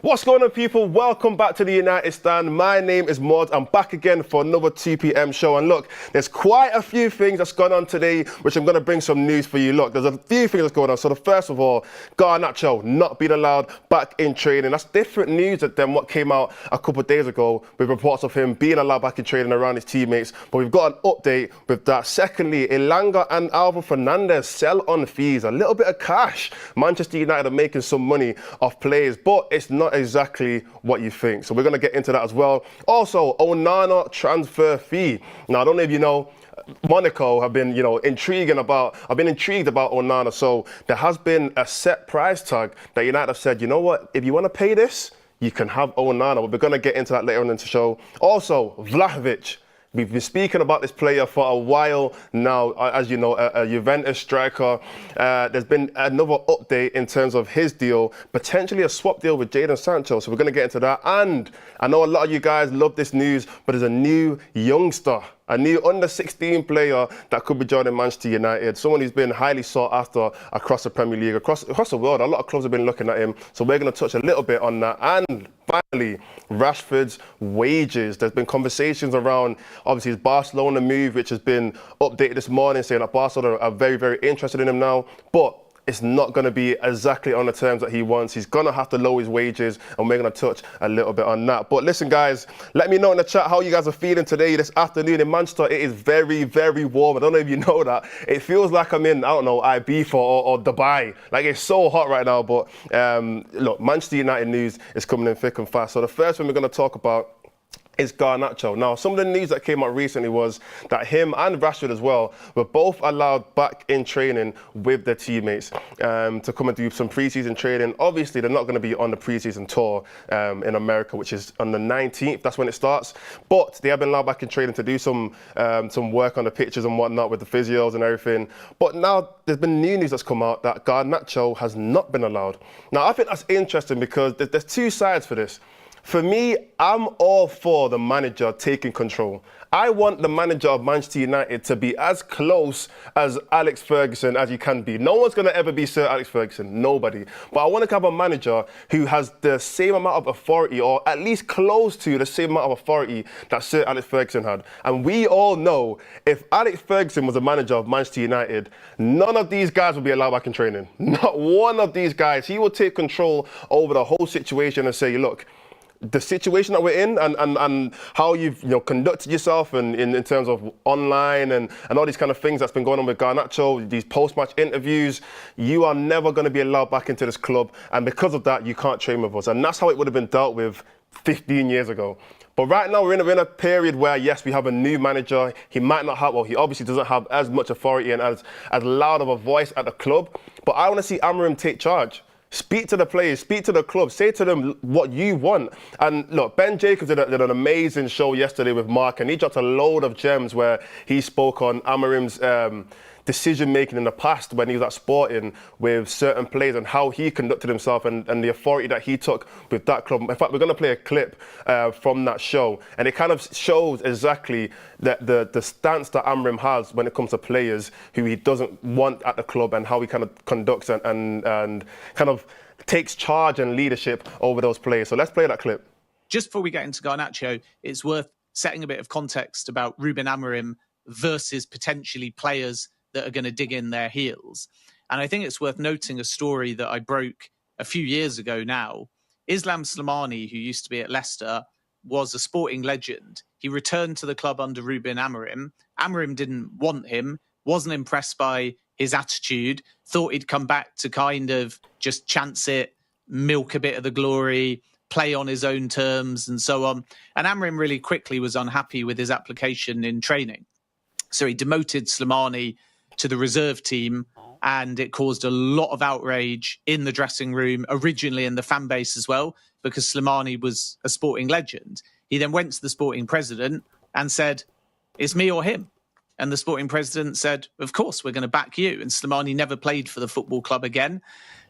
What's going on, people? Welcome back to the United Stand. My name is Mordzs. I'm back again for another 2 p.m. show. And look, there's quite a few things that's gone on today, which I'm going to bring some news for you. Look, there's a few things that's going on. So the first of all, Garnacho not being allowed back in training. That's different news than what came out a couple of days ago with reports of him being allowed back in training around his teammates. But we've got an update with that. Secondly, Elanga and Alvaro Fernandez sell on fees. A little bit of cash. Manchester United are making some money off players, but it's not exactly what you think. So we're going to get into that as well. Also, Onana transfer fee. Now, I don't know if you know, Monaco have been, intrigued about Onana. So there has been a set price tag that United have said, you know what, if you want to pay this, you can have Onana. But we're going to get into that later on in the show. Also, Vlahovic. We've been speaking about this player for a while now, as you know, a Juventus striker. There's been another update in terms of his deal, potentially a swap deal with Jadon Sancho. So we're going to get into that. And I know a lot of you guys love this news, but there's a new youngster, a new under-16 player that could be joining Manchester United, someone who's been highly sought after across the Premier League, across the world. A lot of clubs have been looking at him, so we're going to touch a little bit on that. And finally, Rashford's wages. There's been conversations around, obviously, his Barcelona move, which has been updated this morning, saying that Barcelona are very, very interested in him now. But it's not going to be exactly on the terms that he wants. He's going to have to lower his wages, and we're going to touch a little bit on that. But listen, guys, let me know in the chat how you guys are feeling today, this afternoon in Manchester. It is very, very warm. I don't know if you know that. It feels like I'm in, I don't know, Ibiza or Dubai. Like, it's so hot right now. But look, Manchester United news is coming in thick and fast. So the first one we're going to talk about is Garnacho. Now, some of the news that came out recently was that him and Rashford as well were both allowed back in training with their teammates to come and do some preseason training. Obviously, they're not going to be on the preseason tour in America, which is on the 19th. That's when it starts. But they have been allowed back in training to do some work on the pitches and whatnot with the physios and everything. But now there's been new news that's come out that Garnacho has not been allowed. Now, I think that's interesting because there's two sides for this. For me, I'm all for the manager taking control. I want the manager of Manchester United to be as close as Alex Ferguson as he can be. No one's going to ever be Sir Alex Ferguson, nobody. But I want to have a manager who has the same amount of authority, or at least close to the same amount of authority that Sir Alex Ferguson had. And we all know if Alex Ferguson was the manager of Manchester United, none of these guys would be allowed back in training. Not one of these guys. He would take control over the whole situation and say, look, the situation that we're in and how you've conducted yourself and in terms of online and all these kind of things that's been going on with Garnacho, these post-match interviews, you are never going to be allowed back into this club, and because of that you can't train with us. And that's how it would have been dealt with 15 years ago. But right now we're in a period where, yes, we have a new manager. He might not have, well, he obviously doesn't have as much authority and as loud of a voice at the club, but I want to see Amorim take charge. Speak to the players, speak to the club, say to them what you want. And look, Ben Jacobs did an amazing show yesterday with Mark, and he dropped a load of gems where he spoke on Amorim's decision-making in the past when he was at Sporting with certain players and how he conducted himself and the authority that he took with that club. In fact, we're going to play a clip from that show, and it kind of shows exactly the stance that Amorim has when it comes to players who he doesn't want at the club and how he kind of conducts and kind of takes charge and leadership over those players. So let's play that clip. Just before we get into Garnacho, it's worth setting a bit of context about Ruben Amorim versus potentially players that are going to dig in their heels. And I think it's worth noting a story that I broke a few years ago now. Islam Slimani, who used to be at Leicester, was a sporting legend. He returned to the club under Ruben Amorim. Amorim didn't want him, wasn't impressed by his attitude, thought he'd come back to kind of just chance it, milk a bit of the glory, play on his own terms and so on. And Amorim really quickly was unhappy with his application in training. So he demoted Slimani to the reserve team, and it caused a lot of outrage in the dressing room, originally in the fan base as well, because Slimani was a sporting legend. He then went to the sporting president and said, it's me or him. And the sporting president said, of course, we're going to back you. And Slimani never played for the football club again.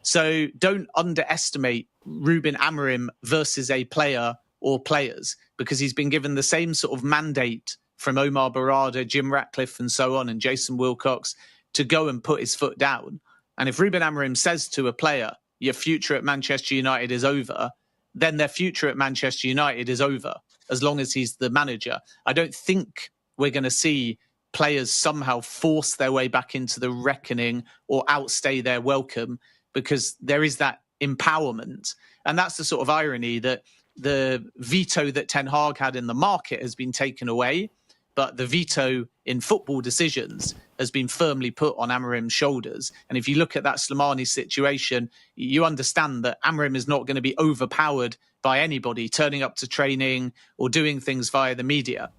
So don't underestimate Ruben Amorim versus a player or players, because he's been given the same sort of mandate from Omar Barada, Jim Ratcliffe and so on, and Jason Wilcox, to go and put his foot down. And if Ruben Amorim says to a player, your future at Manchester United is over, then their future at Manchester United is over, as long as he's the manager. I don't think we're going to see players somehow force their way back into the reckoning or outstay their welcome, because there is that empowerment. And that's the sort of irony, that the veto that Ten Hag had in the market has been taken away, but the veto in football decisions has been firmly put on Amorim's shoulders. And if you look at that Slimani situation, you understand that Amorim is not going to be overpowered by anybody turning up to training or doing things via the media.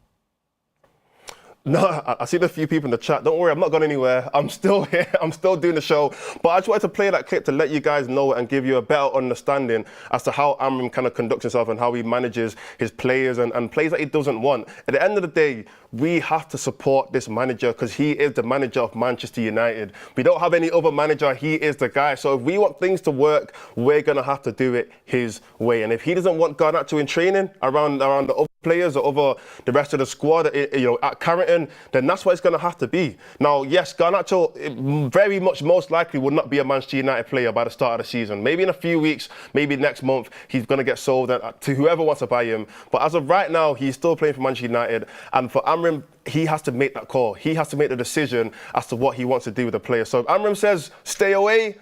No, I see a few people in the chat. Don't worry, I'm not going anywhere. I'm still here. I'm still doing the show. But I just wanted to play that clip to let you guys know and give you a better understanding as to how Amorim kind of conducts himself and how he manages his players and players that he doesn't want. At the end of the day, we have to support this manager because he is the manager of Manchester United. We don't have any other manager. He is the guy. So if we want things to work, we're going to have to do it his way. And if he doesn't want Garnacho in training around the other players or over the rest of the squad, at Carrington, then that's what it's going to have to be. Now, yes, Garnacho very much most likely will not be a Manchester United player by the start of the season. Maybe in a few weeks, maybe next month, he's going to get sold to whoever wants to buy him. But as of right now, he's still playing for Manchester United. And for Amorim, he has to make that call. He has to make the decision as to what he wants to do with the player. So if Amorim says, stay away,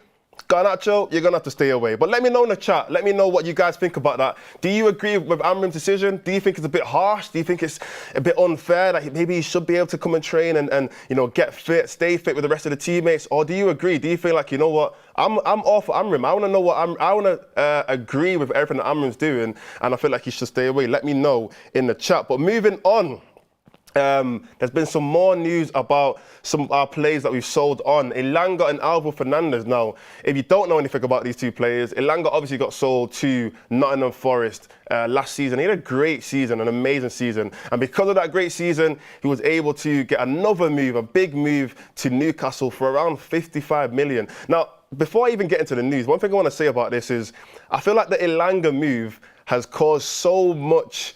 Garnacho, you're going to have to stay away. But let me know in the chat. Let me know what you guys think about that. Do you agree with Amorim's decision? Do you think it's a bit harsh? Do you think it's a bit unfair that maybe he should be able to come and train and get fit, stay fit with the rest of the teammates? Or do you agree? Do you feel like, you know what, I'm all for Amorim. I want to know I want to agree with everything that Amorim's doing, and I feel like he should stay away. Let me know in the chat. But moving on. There's been some more news about some of our players that we've sold on. Elanga and Alvaro Fernandez. Now, if you don't know anything about these two players, Elanga obviously got sold to Nottingham Forest last season. He had a great season, an amazing season. And because of that great season, he was able to get another move, a big move to Newcastle for around 55 million. Now, before I even get into the news, one thing I want to say about this is I feel like the Elanga move has caused so much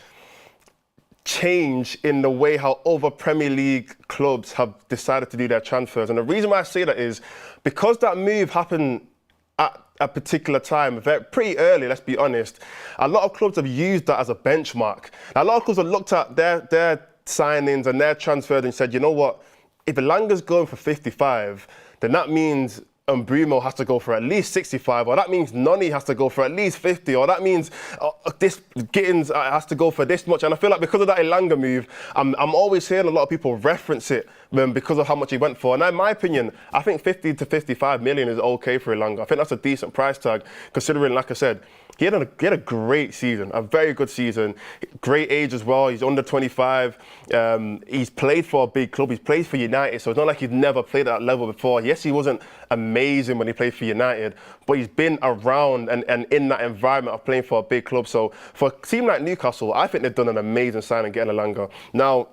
change in the way how other Premier League clubs have decided to do their transfers. And the reason why I say that is because that move happened at a particular time, pretty early, let's be honest, a lot of clubs have used that as a benchmark. A lot of clubs have looked at their signings and their transfers and said, you know what, if Elanga's going for 55, then that means Bruno has to go for at least 65, or that means Noni has to go for at least 50, or that means this Gittins has to go for this much. And I feel like because of that Elanga move, I'm always hearing a lot of people reference it because of how much he went for. And in my opinion, I think 50 to 55 million is okay for Elanga. I think that's a decent price tag, considering, like I said, he had a great season, a very good season, great age as well. He's under 25. He's played for a big club. He's played for United, so it's not like he's never played at that level before. Yes, he wasn't amazing when he played for United, but he's been around and in that environment of playing for a big club. So for a team like Newcastle, I think they've done an amazing signing getting Elanga. Now,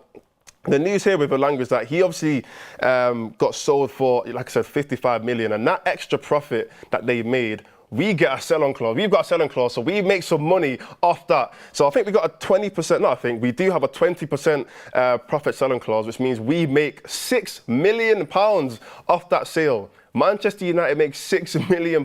the news here with Elanga is that he obviously got sold for, like I said, 55 million, and that extra profit that they made, we get a sell-on clause. We've got a sell-on clause, so we make some money off that. So I think we got a 20%, no, I think we do have a 20% profit sell-on clause, which means we make £6 million off that sale. Manchester United makes £6 million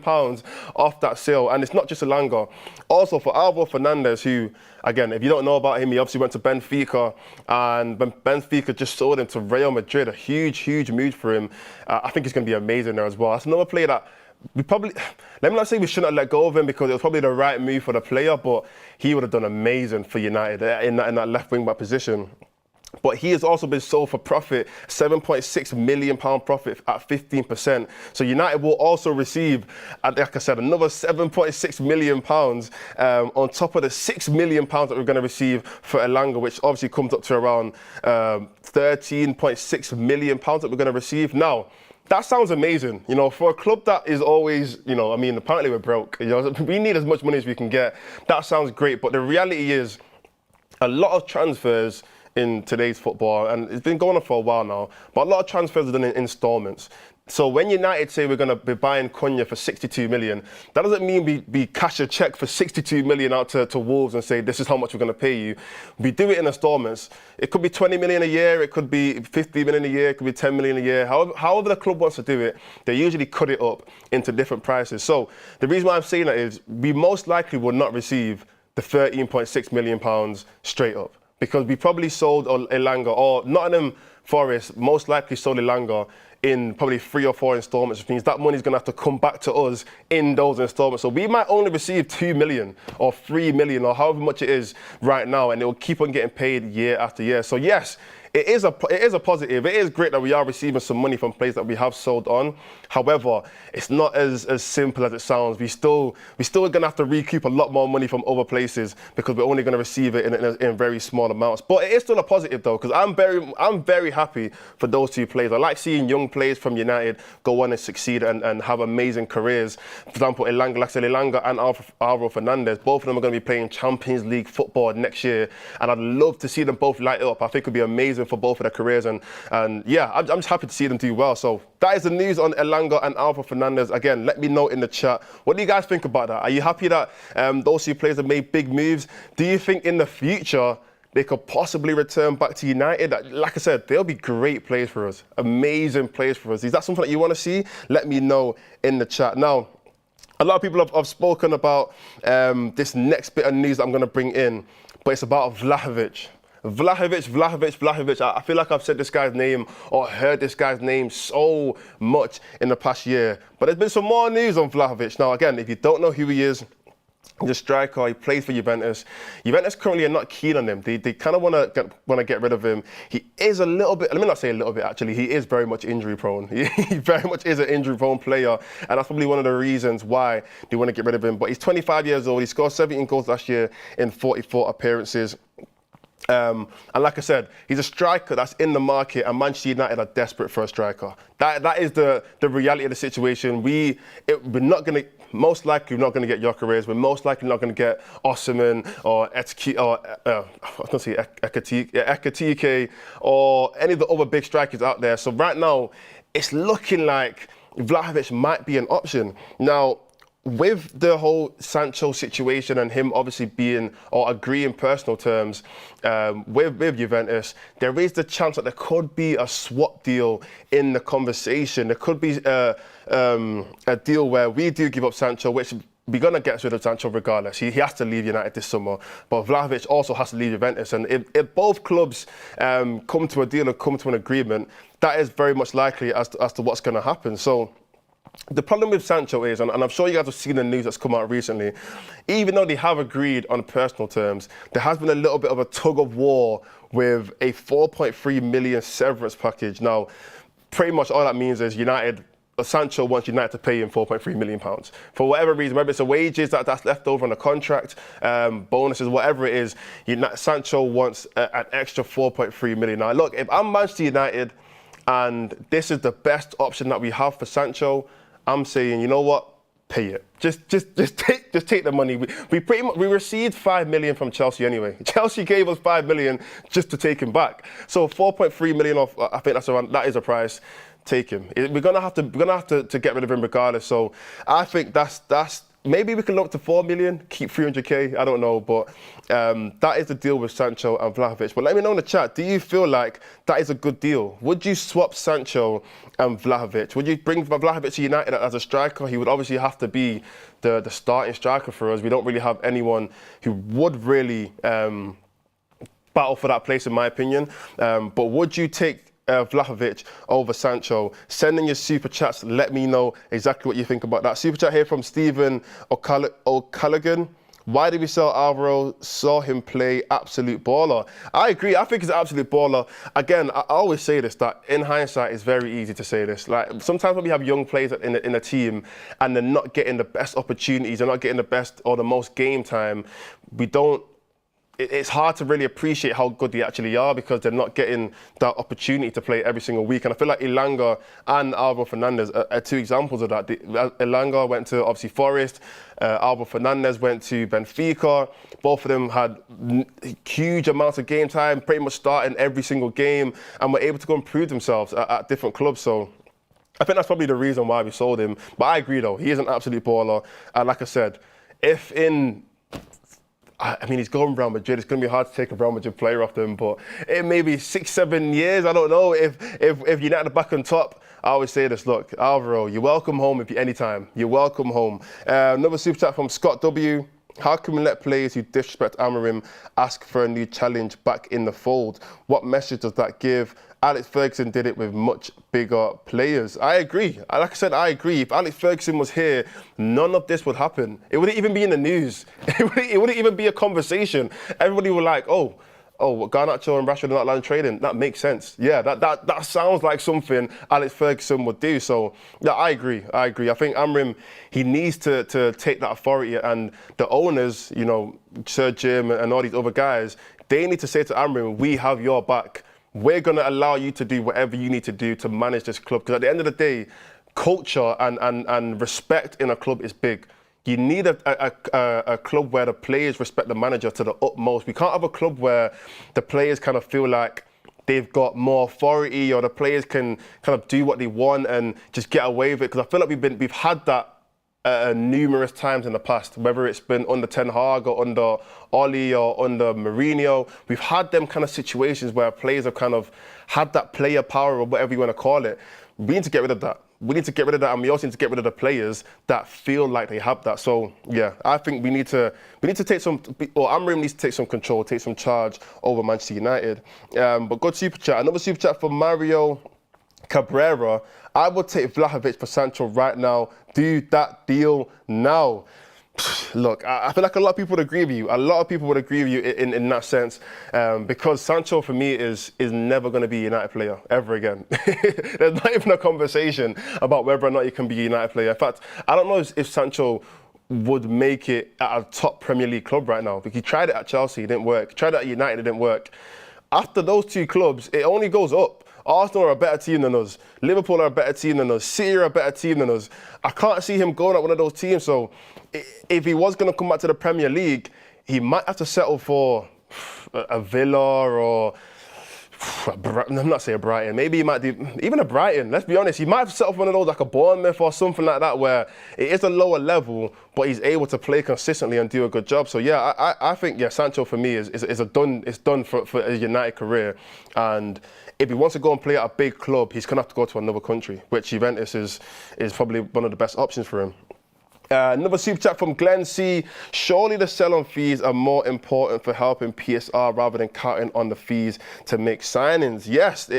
off that sale. And it's not just Elanga. Also for Alvaro Fernandez, who, again, if you don't know about him, he obviously went to Benfica, and Benfica just sold him to Real Madrid. A huge, huge move for him. I think he's going to be amazing there as well. That's another player that we probably, let me not say we shouldn't have let go of him because it was probably the right move for the player, but he would have done amazing for United in that left wing back position. But he has also been sold for profit, £7.6 million profit at 15%. So United will also receive, like I said, another £7.6 million on top of the £6 million that we're going to receive for Elanga, which obviously comes up to around £13.6 million that we're going to receive. Now, that sounds amazing, for a club that is always, apparently we're broke. We need as much money as we can get. That sounds great, but the reality is a lot of transfers in today's football, and it's been going on for a while now, but a lot of transfers are done in installments. So when United say we're going to be buying Cunha for 62 million, that doesn't mean we cash a check for 62 million out to Wolves and say this is how much we're going to pay you. We do it in installments. It could be 20 million a year, it could be 50 million a year, it could be 10 million a year. However the club wants to do it, they usually cut it up into different prices. So the reason why I'm saying that is we most likely will not receive the £13.6 million straight up, because we probably sold Elanga, or Nottingham Forest most likely sold Elanga in probably 3 or 4 installments, which means that money's going to have to come back to us in those installments. So we might only receive 2 million or 3 million or however much it is right now, and it will keep on getting paid year after year. So yes, it is a positive. It is great that we are receiving some money from players that we have sold on. However, it's not as simple as it sounds. We still going to have to recoup a lot more money from other places because we're only going to receive it in very small amounts. But it is still a positive though, because I'm very happy for those 2 players. I like seeing young players from United go on and succeed and have amazing careers. For example, Elanga and Alvaro Fernandez, both of them are going to be playing Champions League football next year, and I'd love to see them both light up. I think it would be amazing for both of their careers, and yeah, I'm just happy to see them do well. So that is the news on Elanga and Alvaro Fernandez. Again, let me know in the chat, what do you guys think about that? Are you happy that those 2 players have made big moves? Do you think in the future they could possibly return back to United? Like I said, they'll be great players for us, amazing players for us. Is that something that you want to see? Let me know in the chat. Now, a lot of people have spoken about this next bit of news that I'm going to bring in, but it's about Vlahovic. Vlahovic. I feel like I've said this guy's name or heard this guy's name so much in the past year. But there's been some more news on Vlahovic. Now, again, if you don't know who he is, he's a striker. He plays for Juventus. Juventus currently are not keen on him. They kind of want to get rid of him. He is a little bit. Let me not say a little bit. Actually, he is very much injury prone. He very much is an injury prone player, and that's probably one of the reasons why they want to get rid of him. But he's 25 years old. He scored 17 goals last year in 44 appearances. And like I said, he's a striker that's in the market, and Manchester United are desperate for a striker. That is the reality of the situation. We're not going to, most likely we're not going to get Gyökeres. We're most likely not going to get Osimhen or Ekitike or any of the other big strikers out there. So right now, it's looking like Vlahovic might be an option. Now, with the whole Sancho situation and him obviously being or agreeing personal terms with Juventus, there is the chance that there could be a swap deal in the conversation. There could be a deal where we do give up Sancho, which we're going to get rid of Sancho regardless. He has to leave United this summer, but Vlahovic also has to leave Juventus. And if both clubs come to a deal and come to an agreement, that is very much likely as to what's going to happen. So the problem with Sancho is, and I'm sure you guys have seen the news that's come out recently, even though they have agreed on personal terms, there has been a little bit of a tug of war with a 4.3 million severance package. Now, pretty much all that means is Sancho wants United to pay him £4.3 million. For whatever reason, whether it's the wages that's left over on the contract, bonuses, whatever it is, Sancho wants an extra £4.3 million. Now, look, if I'm Manchester United and this is the best option that we have for Sancho, I'm saying, you know what? Pay it. Just take the money. We received 5 million from Chelsea anyway. Chelsea gave us 5 million just to take him back. So 4.3 million off. I think that is a price. Take him. We're gonna have to get rid of him regardless. So I think that's maybe we can look to 4 million, keep 300k. I don't know, but that is the deal with Sancho and Vlahovic. But let me know in the chat, do you feel like that is a good deal? Would you swap Sancho and Vlahovic? Would you bring Vlahovic to United as a striker? He would obviously have to be the starting striker for us. We don't really have anyone who would really battle for that place, in my opinion. But would you take Vlahovic over Sancho? Send in your super chats. Let me know exactly what you think about that. Super chat here from Stephen O'Callaghan. Why did we sell Alvaro? Saw him play, absolute baller. I agree. I think he's an absolute baller. Again, I always say this, that in hindsight, it's very easy to say this. Like sometimes when we have young players in a team and they're not getting the best opportunities, they're not getting the best or the most game time, it's hard to really appreciate how good they actually are because they're not getting that opportunity to play every single week. And I feel like Elanga and Alvaro Fernandez are 2 examples of that. Elanga went to, obviously, Forest. Alvaro Fernandez went to Benfica. Both of them had huge amounts of game time, pretty much starting every single game, and were able to go and prove themselves at different clubs. So I think that's probably the reason why we sold him. But I agree, though. He is an absolute baller. And like I said, if in... I mean, he's going Real Madrid. It's going to be hard to take a Real Madrid player off them. But in maybe 6-7 years, I don't know, if United are back on top, I always say this, look, Alvaro, you're welcome home anytime. You're welcome home. Another super chat from Scott W. How can we let players who disrespect Amorim ask for a new challenge back in the fold? What message does that give? Alex Ferguson did it with much bigger players. I agree. Like I said, I agree. If Alex Ferguson was here, none of this would happen. It wouldn't even be in the news. It wouldn't even be a conversation. Everybody would like, oh, Garnacho and Rashford are not allowed to trade in. That makes sense. Yeah, that sounds like something Alex Ferguson would do. So, yeah, I agree. I think Amorim, he needs to take that authority, and the owners, you know, Sir Jim and all these other guys, they need to say to Amorim, we have your back. We're going to allow you to do whatever you need to do to manage this club. Because at the end of the day, culture and respect in a club is big. You need a club where the players respect the manager to the utmost. We can't have a club where the players kind of feel like they've got more authority, or the players can kind of do what they want and just get away with it. Because I feel like we've had that numerous times in the past, whether it's been under Ten Hag or under Oli or under Mourinho. We've had them kind of situations where players have kind of had that player power, or whatever you want to call it. We need to get rid of that. We need to get rid of that, and we also need to get rid of the players that feel like they have that. So, yeah, I think we need to take some, or Amorim needs to take some control, take some charge over Manchester United. But good super chat. Another super chat from Mario Cabrera. I would take Vlahovic for Sancho right now. Do that deal now. Look, I feel like a lot of people would agree with you. A lot of people would agree with you in that sense, because Sancho for me is never going to be a United player ever again. There's not even a conversation about whether or not he can be a United player. In fact, I don't know if Sancho would make it at a top Premier League club right now. Because he tried it at Chelsea, it didn't work. He tried it at United, it didn't work. After those two clubs, it only goes up. Arsenal are a better team than us. Liverpool are a better team than us. City are a better team than us. I can't see him going at one of those teams. So if he was going to come back to the Premier League, he might have to settle for a Villa or... I'm not saying Brighton. Maybe he might do even a Brighton. Let's be honest. He might have to settle for one of those, like a Bournemouth or something like that, where it is a lower level, but he's able to play consistently and do a good job. So yeah, I think Sancho for me is done for a United career. And if he wants to go and play at a big club, he's gonna have to go to another country, which Juventus is probably one of the best options for him. Another super chat from Glenn C. Surely the sell-on fees are more important for helping PSR rather than counting on the fees to make signings. Yes,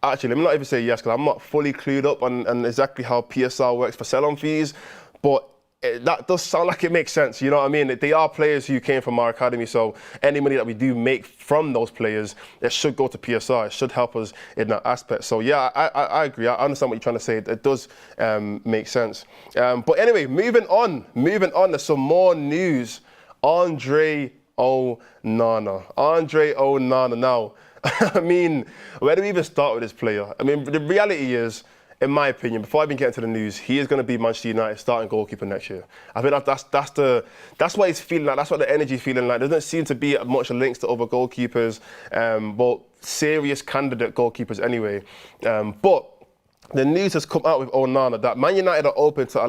actually, let me not even say yes, because I'm not fully clued up on exactly how PSR works for sell-on fees, but that does sound like it makes sense, you know what I mean? They are players who came from our academy, so any money that we do make from those players, it should go to PSR. It should help us in that aspect. So yeah, I agree. I understand what you're trying to say. It does make sense. But anyway, moving on, there's some more news. Andre Onana. Now, I mean, where do we even start with this player? I mean, the reality is, in my opinion, before I even get into the news, he is going to be Manchester United starting goalkeeper next year. I think that's what he's feeling like. That's what the energy's feeling like. There doesn't seem to be much links to other goalkeepers, but serious candidate goalkeepers anyway. But the news has come out with Onana that Man United are open to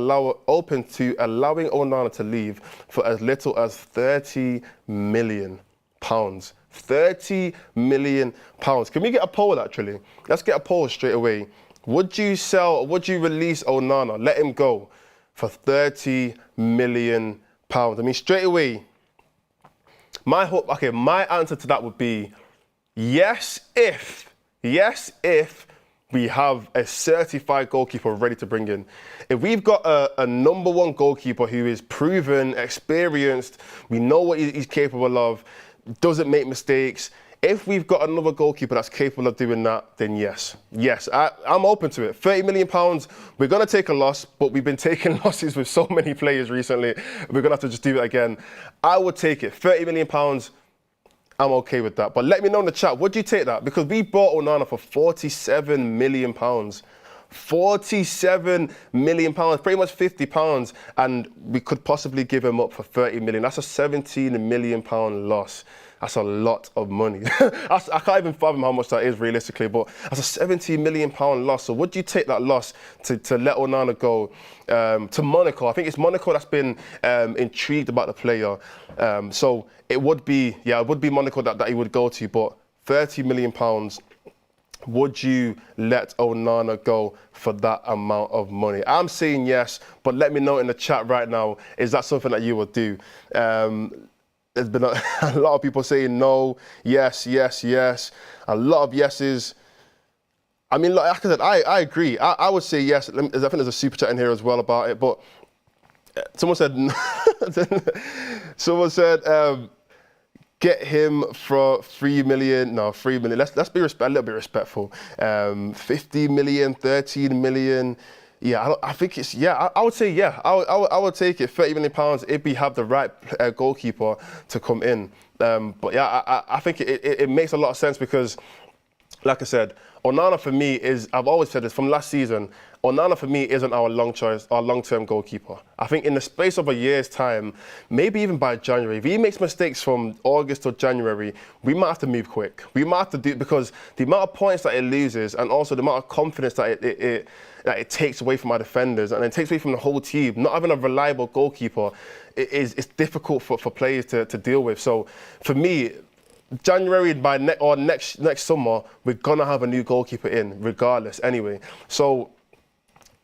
allowing Onana to leave for as little as £30 million. £30 million. Can we get a poll actually? Let's get a poll straight away. Would you release Onana, let him go for £30 million? I mean, straight away, my answer to that would be yes if we have a certified goalkeeper ready to bring in. If we've got a number one goalkeeper who is proven, experienced, we know what he's capable of, doesn't make mistakes. If we've got another goalkeeper that's capable of doing that, then yes, I'm open to it. £30 million, we're going to take a loss, but we've been taking losses with so many players recently. We're going to have to just do it again. I would take it. £30 million, I'm okay with that. But let me know in the chat, would you take that? Because we bought Onana for £47 million. £47 million, pretty much £50, and we could possibly give him up for 30 million. That's a £17 million loss. That's a lot of money. I can't even fathom how much that is realistically, but that's a £17 million loss. So would you take that loss to let Onana go to Monaco? I think it's Monaco that's been intrigued about the player. So it would be Monaco that he would go to, but £30 million, would you let Onana go for that amount of money? I'm saying yes, but let me know in the chat right now, is that something that you would do? There's been a lot of people saying no, yes, yes, yes. A lot of yeses. I mean, like I said, I agree. I would say yes. I think there's a super chat in here as well about it. But someone said, get him for 3 million. No, 3 million. Let's be a little bit respectful. 50 million, 13 million. Yeah, I think it's, yeah, I would say, yeah, I would take it, £30 million if we have the right goalkeeper to come in. But yeah, I think it makes a lot of sense because, like I said, Onana for me is, I've always said this from last season, Onana for me isn't our long-term goalkeeper. I think in the space of a year's time, maybe even by January, if he makes mistakes from August to January, we might have to move quick. We might have to do, because the amount of points that it loses and also the amount of confidence that it takes away from our defenders and it takes away from the whole team. Not having a reliable goalkeeper is difficult for players to deal with. So for me, January next summer, we're gonna have a new goalkeeper in, regardless. Anyway, so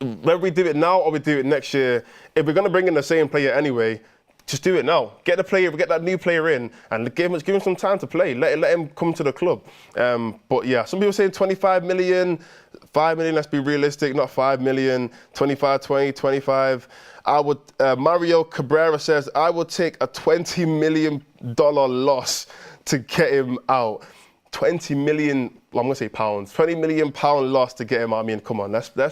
whether we do it now or we do it next year, if we're gonna bring in the same player anyway, just do it now. Get that new player in, and give him some time to play. Let him come to the club. But yeah, some people saying 25 million, 5 million. Let's be realistic, not 5 million. 25, 20, 25. I would. Mario Cabrera says I would take a $20 million loss to get him out. 20 million, well, I'm gonna say pounds, £20 million loss to get him out. I mean, come on, let's be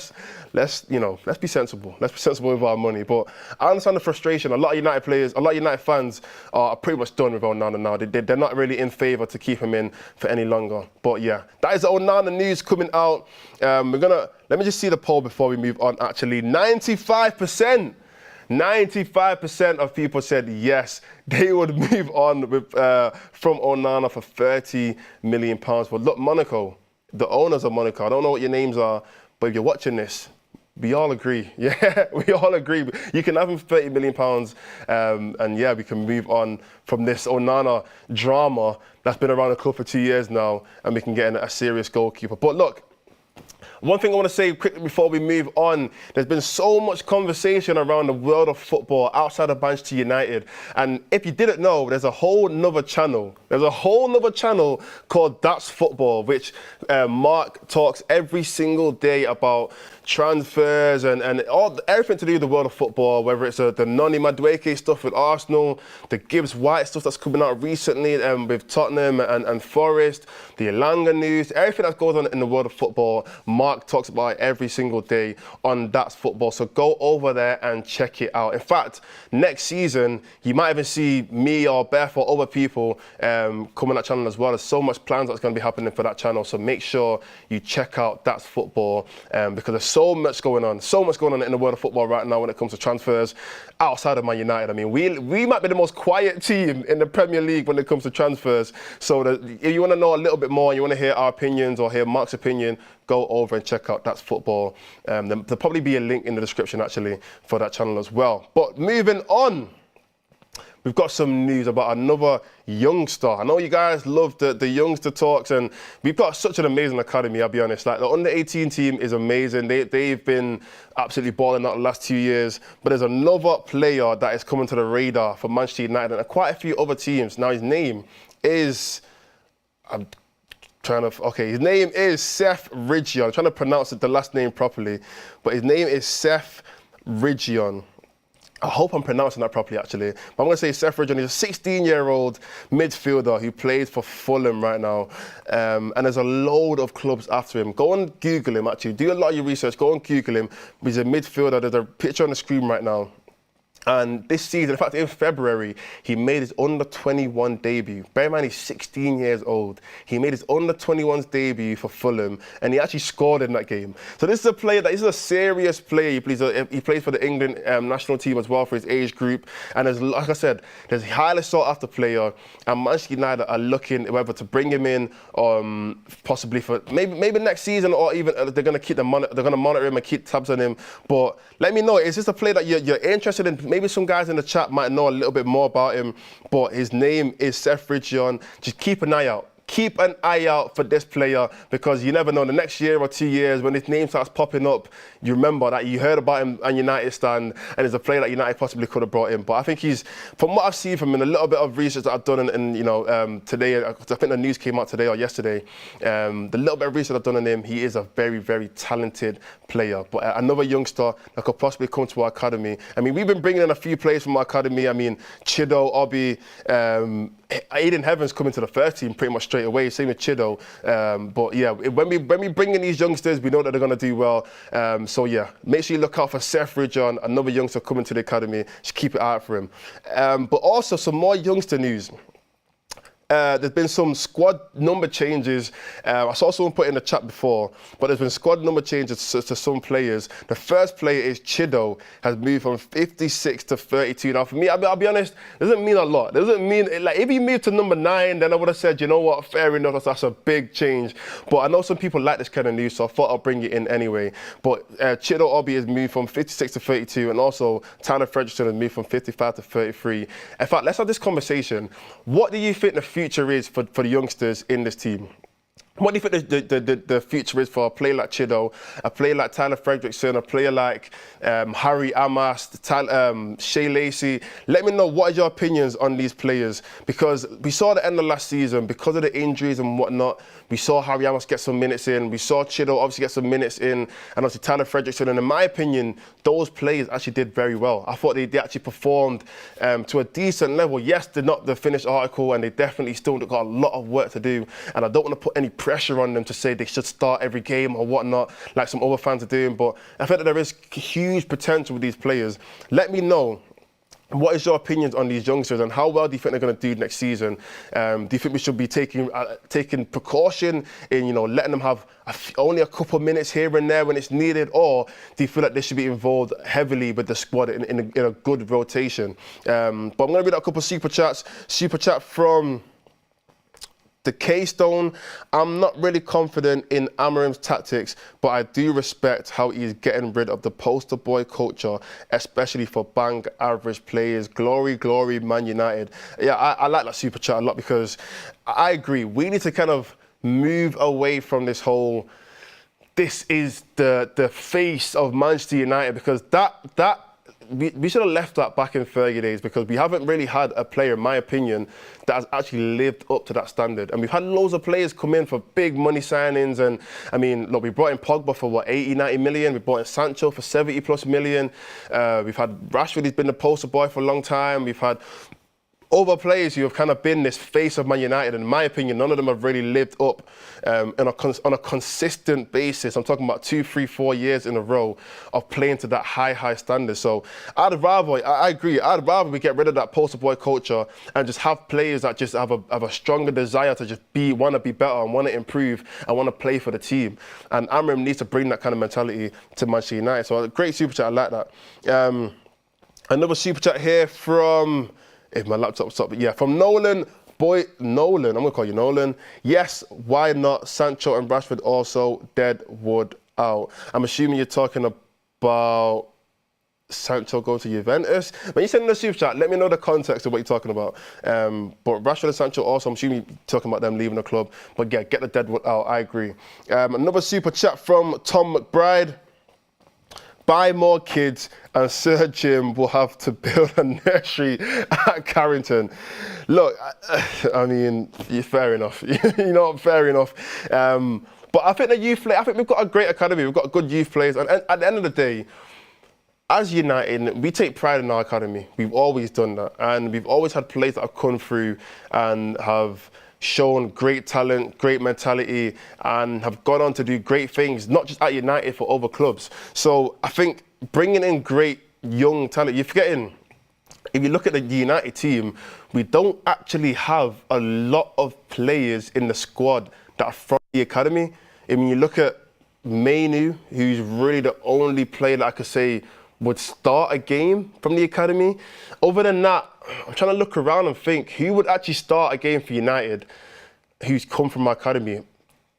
sensible. Let's be sensible with our money. But I understand the frustration. A lot of United players, a lot of United fans are pretty much done with Onana now. They're not really in favour to keep him in for any longer. But yeah, that is the Onana news coming out. Let me just see the poll before we move on. Actually, 95% of people said yes, they would move on from Onana for £30 million. But look, Monaco, the owners of Monaco, I don't know what your names are, but if you're watching this, we all agree. Yeah, we all agree. You can have him for £30 million, and yeah, we can move on from this Onana drama that's been around the club for 2 years now, and we can get in a serious goalkeeper. But look, one thing I want to say quickly before we move on, there's been so much conversation around the world of football outside of Manchester United. And if you didn't know, there's a whole nother channel. There's a whole nother channel called That's Football, which Mark talks every single day about transfers and everything to do with the world of football, whether it's the Noni Madueke stuff with Arsenal, the Gibbs White stuff that's coming out recently with Tottenham and Forest, the Elanga news, everything that goes on in the world of football. Mark talks about it every single day on That's Football. So go over there and check it out. In fact, next season, you might even see me or Beth or other people come on that channel as well. There's so much plans that's going to be happening for that channel. So make sure you check out That's Football because there's so much going on in the world of football right now when it comes to transfers outside of Man United. I mean, we might be the most quiet team in the Premier League when it comes to transfers. So if you want to know a little bit more, you want to hear our opinions or hear Mark's opinion, go over and check out That's Football. There'll probably be a link in the description actually for that channel as well. But moving on, we've got some news about another youngster. I know you guys love the youngster talks, and we've got such an amazing academy, I'll be honest. Like, the under-18 team is amazing. They've been absolutely balling out the last 2 years. But there's another player that is coming to the radar for Manchester United and quite a few other teams. Now, his name is... his name is Seth Region. I'm trying to pronounce the last name properly, but his name is Seth Region. I hope I'm pronouncing that properly, actually. But I'm going to say Seth Region is a 16-year-old midfielder who plays for Fulham right now. And there's a load of clubs after him. Go and Google him, actually. Do a lot of your research. Go and Google him. He's a midfielder. There's a picture on the screen right now. And this season, in fact, in February, he made his under-21 debut. Bear in mind, he's 16 years old. He made his under-21s debut for Fulham, and he actually scored in that game. So this is a player this is a serious player. He plays for the England national team as well for his age group. And like I said, there's a highly sought-after player, and Manchester United are looking whether to bring him in, possibly for maybe next season, or even they're going to monitor him and keep tabs on him. But let me know, is this a player that you're interested in? Maybe some guys in the chat might know a little bit more about him, but his name is Seth Ridgeon. Just keep an eye out. Keep an eye out for this player, because you never know, the next year or 2 years when his name starts popping up, you remember that you heard about him on United stand, and there's a player that United possibly could have brought in. But I think he's, from what I've seen from him, a little bit of research that I've done today, I think the news came out today or yesterday, the little bit of research I've done on him, he is a very, very talented player. But another youngster that could possibly come to our academy. I mean, we've been bringing in a few players from our academy. I mean, Chido, Obi, Aiden Heavens coming to the first team pretty much straight away, same with Chido. But yeah, when we bring in these youngsters, we know that they're going to do well. So yeah, make sure you look out for Seth Ridgeon, another youngster coming to the academy. Just keep an eye out for him. But also some more youngster news. There's been some squad number changes. I saw someone put in the chat before, but there's been squad number changes to some players. The first player is Chido, has moved from 56 to 32. Now, for me, I'll be honest, it doesn't mean a lot. It doesn't mean, like, if he moved to number 9, then I would have said, you know what, fair enough, that's a big change. But I know some people like this kind of news, so I thought I'll bring it in anyway. But Chido Obi has moved from 56 to 32, and also Tanner Fredrickson has moved from 55 to 33. In fact, let's have this conversation. What do you think the future is for the youngsters in this team? What do you think the future is for a player like Chido, a player like Tyler Fredrickson, a player like Harry Amas, Shea Lacey? Let me know, what are your opinions on these players? Because we saw at the end of last season, because of the injuries and whatnot, we saw Harry Amas get some minutes in, we saw Chido obviously get some minutes in, and obviously Tyler Fredrickson. And in my opinion, those players actually did very well. I thought they actually performed to a decent level. Yes, they're not the finished article, and they definitely still got a lot of work to do. And I don't want to put any pressure on them to say they should start every game or whatnot, like some other fans are doing. But I think that there is huge potential with these players. Let me know, what is your opinions on these youngsters, and how well do you think they're going to do next season? Do you think we should be taking precaution in, letting them have only a couple of minutes here and there when it's needed, or do you feel like they should be involved heavily with the squad in a good rotation? But I'm going to read out a couple of super chats. Super chat from the K-Stone. I'm not really confident in Amorim's tactics, but I do respect how he's getting rid of the poster boy culture, especially for bang average players. Glory, glory, Man United. Yeah, I like that super chat a lot, because I agree. We need to kind of move away from this whole, this is the face of Manchester United, because we should have left that back in 30 days, because we haven't really had a player, in my opinion, that has actually lived up to that standard. And we've had loads of players come in for big money signings. And I mean, look, we brought in Pogba for what, 80, 90 million? We brought in Sancho for 70 plus million. We've had Rashford, he's been the poster boy for a long time. We've had other players who have kind of been this face of Man United. In my opinion, none of them have really lived up on a consistent basis. I'm talking about 2, 3, 4 years in a row of playing to that high standard. So I agree, I'd rather we get rid of that poster boy culture and just have players that just have a stronger desire to just want to be better and want to improve and want to play for the team. And Amorim needs to bring that kind of mentality to Manchester United. So a great super chat, I like that. Another super chat here from, if my laptop's up, yeah, from Nolan. Nolan, I'm going to call you Nolan. Yes, why not Sancho and Rashford also deadwood out? I'm assuming you're talking about Sancho going to Juventus. When you send in the super chat, let me know the context of what you're talking about. But Rashford and Sancho also, I'm assuming you're talking about them leaving the club. But yeah, get the deadwood out, I agree. Another super chat from Tom McBride. Buy more kids and Sir Jim will have to build a nursery at Carrington. Look, I mean, fair enough. Fair enough. But I think I think we've got a great academy. We've got good youth players. And at the end of the day, as United, we take pride in our academy. We've always done that. And we've always had players that have come through and have shown great talent, great mentality, and have gone on to do great things, not just at United, for other clubs. So I think bringing in great young talent, you're forgetting if you look at the United team, we don't actually have a lot of players in the squad that are from the academy. I mean, you look at Mainu, who's really the only player that I could say would start a game from the academy. Other than that, I'm trying to look around and think who would actually start a game for United who's come from my academy.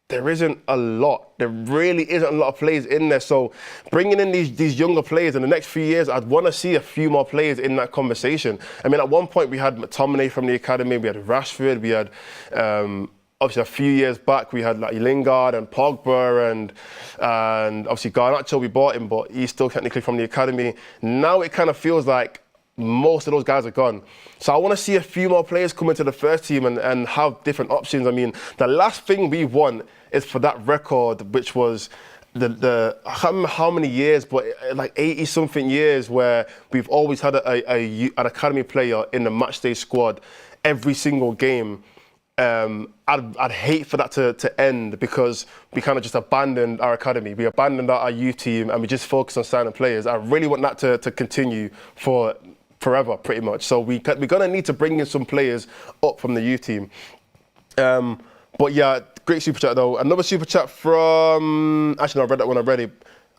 There isn't a lot. There really isn't a lot of players in there. So bringing in these younger players in the next few years, I'd want to see a few more players in that conversation. I mean, at one point we had McTominay from the academy, we had Rashford, we had obviously a few years back we had like Lingard and Pogba and obviously Garnacho, we bought him, but he's still technically from the academy. Now it kind of feels like most of those guys are gone. So I want to see a few more players come into the first team and have different options. I mean, the last thing we want is for that record, which was I can't remember how many years, but like 80-something years where we've always had an academy player in the matchday squad every single game. I'd hate for that to end because we kind of just abandoned our academy. We abandoned our youth team and we just focused on signing players. I really want that to continue for forever, pretty much. So we're going to need to bring in some players up from the youth team. But yeah, great super chat though. Another super chat from, actually no, I read that one already.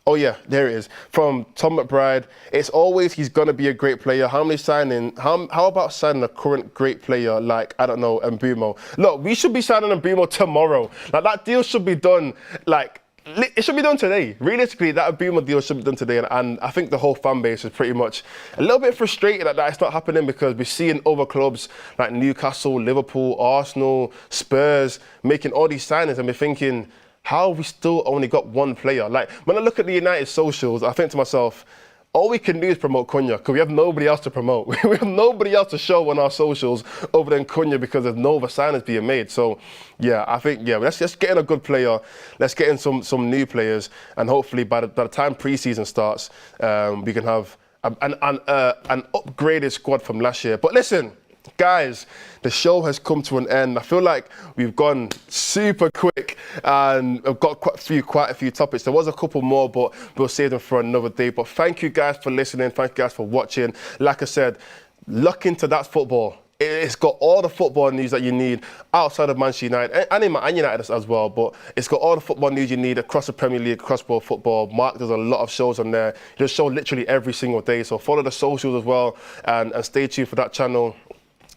Oh yeah, there it is. From Tom McBride. It's always he's gonna be a great player. How about signing a current great player like, I don't know, Mbumo? Look, we should be signing Mbumo tomorrow. Like that deal should be done, like, it should be done today. Realistically, that Mbumo deal should be done today. And I think the whole fan base is pretty much a little bit frustrated that it's not happening because we're seeing other clubs like Newcastle, Liverpool, Arsenal, Spurs making all these signings and we're thinking, how have we still only got one player? Like, when I look at the United socials, I think to myself, all we can do is promote Cunha because we have nobody else to promote. We have nobody else to show on our socials other than Cunha because there's no other signings being made. So, yeah, I think, yeah, let's just get in a good player. Let's get in some new players. And hopefully by the time pre-season starts, we can have an upgraded squad from last year. But listen, guys, the show has come to an end. I feel like we've gone super quick and I've got quite a few topics. There was a couple more, but we'll save them for another day. But thank you guys for listening. Thank you guys for watching. Like I said, look into that football. It's got all the football news that you need outside of Manchester United and United as well, but it's got all the football news you need across the Premier League, across world football. Mark does a lot of shows on there. He does show literally every single day. So follow the socials as well and stay tuned for that channel.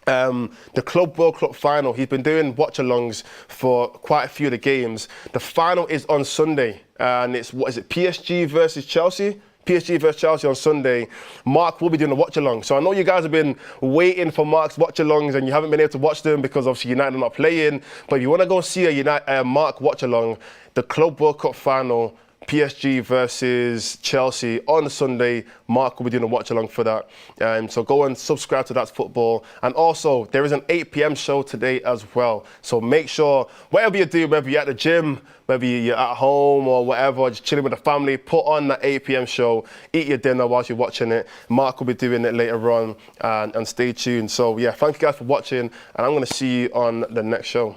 The Club World Cup final, he's been doing watch-alongs for quite a few of the games. The final is on Sunday, and it's, what is it, PSG versus Chelsea? PSG versus Chelsea on Sunday. Mark will be doing a watch-along. So I know you guys have been waiting for Mark's watch-alongs and you haven't been able to watch them because obviously United are not playing. But if you want to go see a Mark watch-along, the Club World Cup final, PSG versus Chelsea on Sunday. Mark will be doing a watch along for that. So go and subscribe to That's Football. And also, there is an 8 p.m. show today as well. So make sure, whatever you do, whether you're at the gym, whether you're at home or whatever, just chilling with the family, put on that 8 p.m. show, eat your dinner whilst you're watching it. Mark will be doing it later on and stay tuned. So yeah, thank you guys for watching and I'm going to see you on the next show.